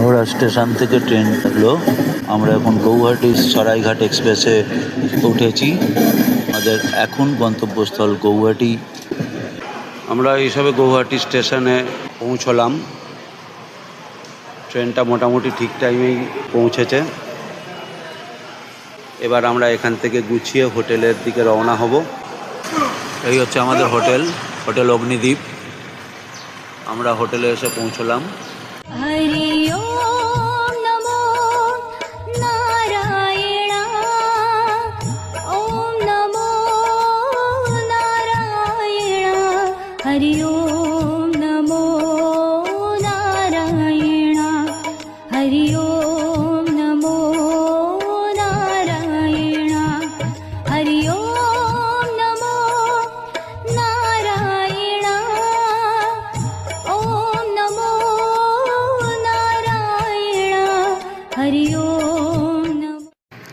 Howrah station থেকে train হলো। আমরা এখন গৌহাটি সরাইঘাট এক্সপ্রেসে উঠেছি। আমাদের এখন গন্তব্যস্থল গৌহাটি। আমরা এইসবে গৌহাটি স্টেশনে পৌঁছলাম। ট্রেনটা মোটামুটি ঠিক টাইমেই পৌঁছেছে। এবার আমরা এখান থেকে গুছিয়ে হোটেলের দিকে রওনা হব। এই হচ্ছে আমাদের হোটেল, হোটেল অগ্নিদ্বীপ। আমরা হোটেলে এসে পৌঁছলাম।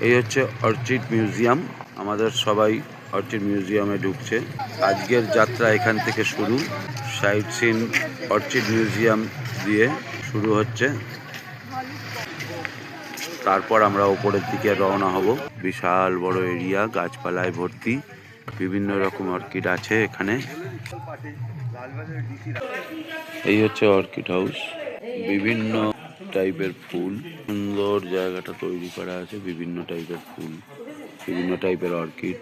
এই হচ্ছে অর্চিড মিউজিয়াম। আমাদের সবাই অর্চিড মিউজিয়ামে ঢুকছে। আজকের যাত্রা এখান থেকে শুরু। সাইট সিন অর্চিড মিউজিয়াম দিয়ে শুরু হচ্ছে। তারপর আমরা ওপরের দিকে রওনা হব। বিশাল বড় এরিয়া, গাছপালায় ভর্তি, বিভিন্ন রকম অর্কিড আছে এখানে। এই হচ্ছে অর্কিড হাউস। বিভিন্ন টাইপের ফুল, সুন্দর জায়গাটা তৈরি করা আছে। বিভিন্ন টাইপের ফুল, বিভিন্ন টাইপের অর্কিড।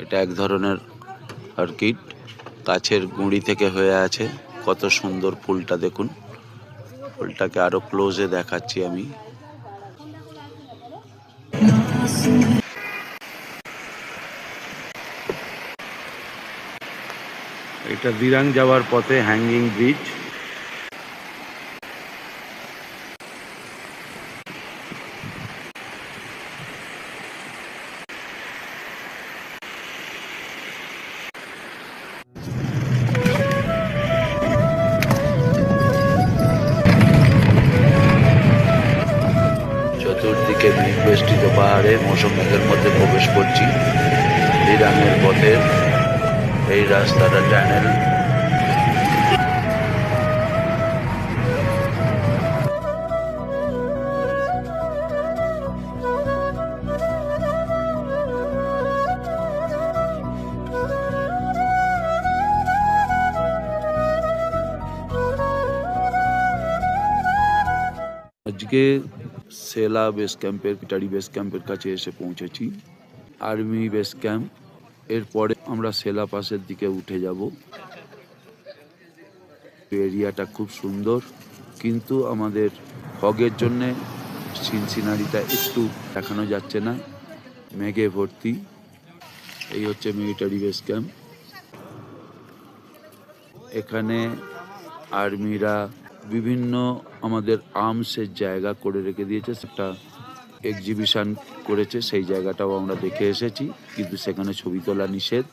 এটা এক ধরনের অর্কিড, গাছের গুঁড়ি থেকে হয়ে আছে। কত সুন্দর ফুলটা দেখুন। ফুলটাকে আরো ক্লোজে দেখাচ্ছি আমি। এটা দিরাং যাওয়ার পথে হ্যাঙ্গিং ব্রিজ। চতুর্দিকে মেঘ বেষ্টিত পাহাড়ে মৌসুম মেঘের মধ্যে প্রবেশ করছি। দিরাংয়ের পথে এই রাস্তাটা টানেল। আজকে সেলা বেস ক্যাম্পের, পিটারি বেস ক্যাম্পের কাছে এসে পৌঁছেছি। Army base camp. এরপরে আমরা সেলা পাসের দিকে উঠে যাব। এরিয়াটা খুব সুন্দর, কিন্তু আমাদের ফগের জন্যে সিনারিটা একটু দেখানো যাচ্ছে না, মেঘে ভর্তি। এই হচ্ছে মিলিটারি বেস ক্যাম্প। এখানে আর্মিরা বিভিন্ন আমাদের আর্মসের জায়গা করে রেখে দিয়েছে। সেটা এক্সিবিশন করেছে, সেই জায়গাটাও আমরা দেখে এসেছি, কিন্তু সেখানে ছবি তোলা নিষেধ।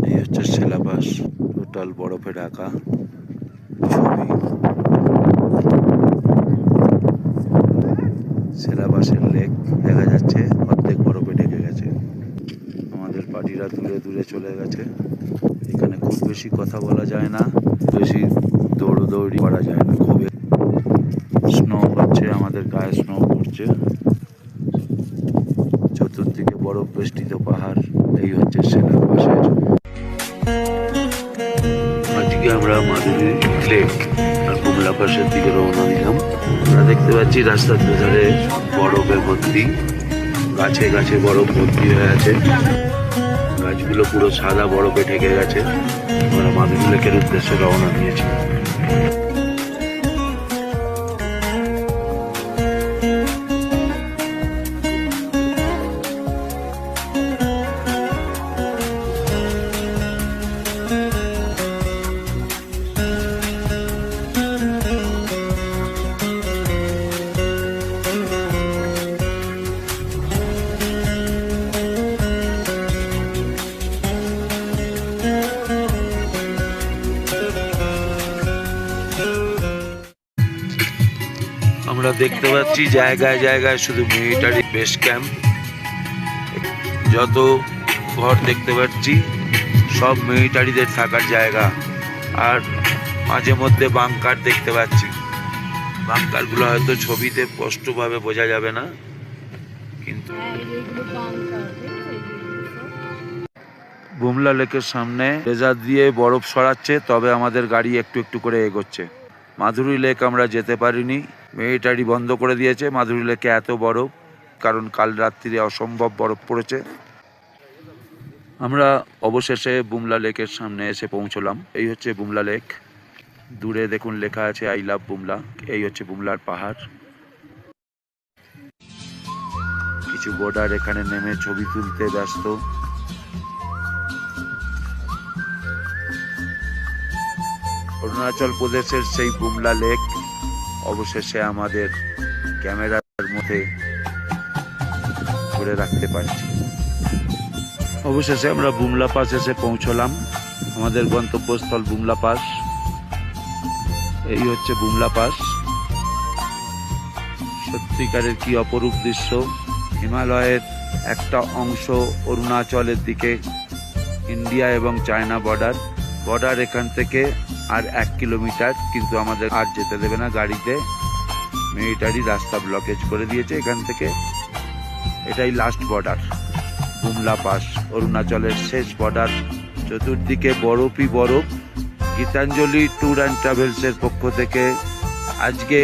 এই হচ্ছে সিলেবাস, টোটাল বরফে ঢাকা ছবি। সিলেবাসের লেক দেখা যাচ্ছে, অর্ধেক বরফে ঢেকে গেছে। আমাদের পার্টিরা দূরে দূরে চলে গেছে। এখানে খুব বেশি কথা বলা যায় না, বেশি দৌড়দৌড়ি করা যায় না। খুব স্নো হচ্ছে, আমাদের গায়ে স্নো পড়ছে। চতুর্দিকে বরফ বেষ্টিত পাহাড়। এই হচ্ছে সিলেবাসের। আজকে আমরা মাধুরী লেক আর কমলা পাশের দিকে রওনা দিলাম। আমরা দেখতে পাচ্ছি রাস্তার দুধারে বরফে ভর্তি, গাছে গাছে বরফ ভর্তি হয়ে আছে। গাছগুলো পুরো সাদা বরফে ঢেকে গেছে। আমরা মাধুরী লেকের উদ্দেশ্যে রওনা দিয়েছি। দেখতে পাচ্ছি জায়গায় জায়গায় শুধু মিলিটারি বেস ক্যাম্প। যত ঘর দেখতে পাচ্ছি সব মিলিটারিদের থাকার জায়গা। আর মাঝে মধ্যে বাংকার দেখতে পাচ্ছি। বাংকারগুলো হয়তো ছবিতে স্পষ্টভাবে বোঝা যাবে না, কিন্তু বুমলা লেকের সামনে লেজার দিয়ে বরফ সরাচ্ছে, তবে আমাদের গাড়ি একটু একটু করে এগোচ্ছে। মাধুরী লেক আমরা যেতে পারিনি, মিলিটারি বন্ধ করে দিয়েছে। মাধুরী লেকে এত বরফ, কারণ কাল রাত্রিরে অসম্ভব বরফ পড়েছে। আমরা অবশেষে বুমলা লেকের সামনে এসে পৌঁছলাম। এই হচ্ছে বুমলা লেক। দূরে দেখুন লেখা আছে আই লাভ বুমলা। এই হচ্ছে বুমলার পাহাড়। কিছু বোর্ডার এখানে নেমে ছবি তুলতে ব্যস্ত। অরুণাচল প্রদেশের সেই বুমলা লেক অবশেষে আমাদের ক্যামেরার মধ্যে ধরে রাখতে পারছি। অবশেষে আমরা বুমলা পাস এসে পৌঁছলাম। আমাদের গন্তব্যস্থল বুমলা পাস। এই হচ্ছে বুমলা পাস। সত্যিকারের কি অপরূপ দৃশ্য। হিমালয়ের একটা অংশ অরুণাচলের দিকে, ইন্ডিয়া এবং চায়না বর্ডার এখান থেকে আর 1 কিলোমিটার, কিন্তু আমাদের আর যেতে দেবে না গাড়িতে। মিলিটারি রাস্তা ব্লকেজ করে দিয়েছে এখান থেকে। এটাই লাস্ট বর্ডার, বুমলা পাস, অরুণাচলের শেষ বর্ডার। চতুর্দিকে বরফই বরফ। গীতাঞ্জলি ট্যুর অ্যান্ড ট্রাভেলসের পক্ষ থেকে আজকে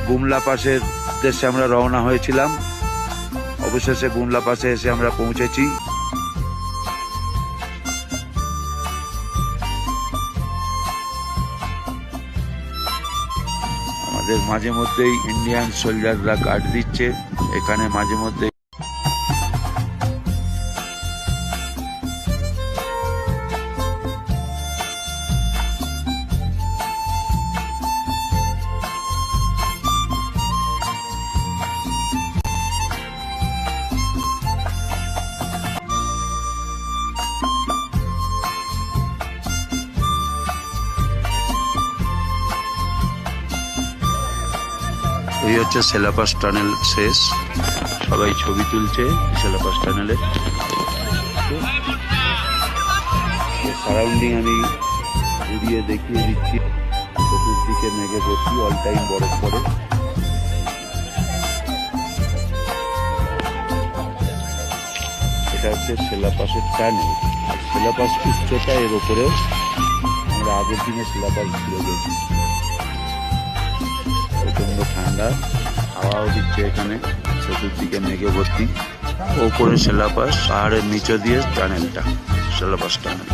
বুমলা পাসের উদ্দেশ্যে আমরা রওনা হয়েছিলাম। অবশেষে বুমলা পাসে এসে আমরা পৌঁছেছি। আমাদের মাঝে মধ্যেই ইন্ডিয়ান সোলজাররা গার্ড দিচ্ছে এখানে। মাঝে মধ্যে এই হচ্ছে সেলাপাস টানেল শেষ। সবাই ছবি তুলছে সেলাপাস টানেলে। সারাউন্ডিং আমি ঘুরিয়ে দেখিয়ে দিচ্ছি। চতুর্দিকে মেঘে ভর্তি, অল টাইম বরফ পড়ে। এটা হচ্ছে সেলাপাসের টানেল। আর সেলাপাস উচ্চতা এর ওপরেও। আমরা আগের দিনে সেলাপাস ঘুরে গেছি। প্রচন্ড ঠান্ডা, হাওয়াও দিচ্ছে এখানে। চতুর্দিকে মেঘে ভর্তি। ওপরে সেলাপাস, পাহাড়ের নিচে দিয়ে টানেলটা, সেলাপাস টানেল।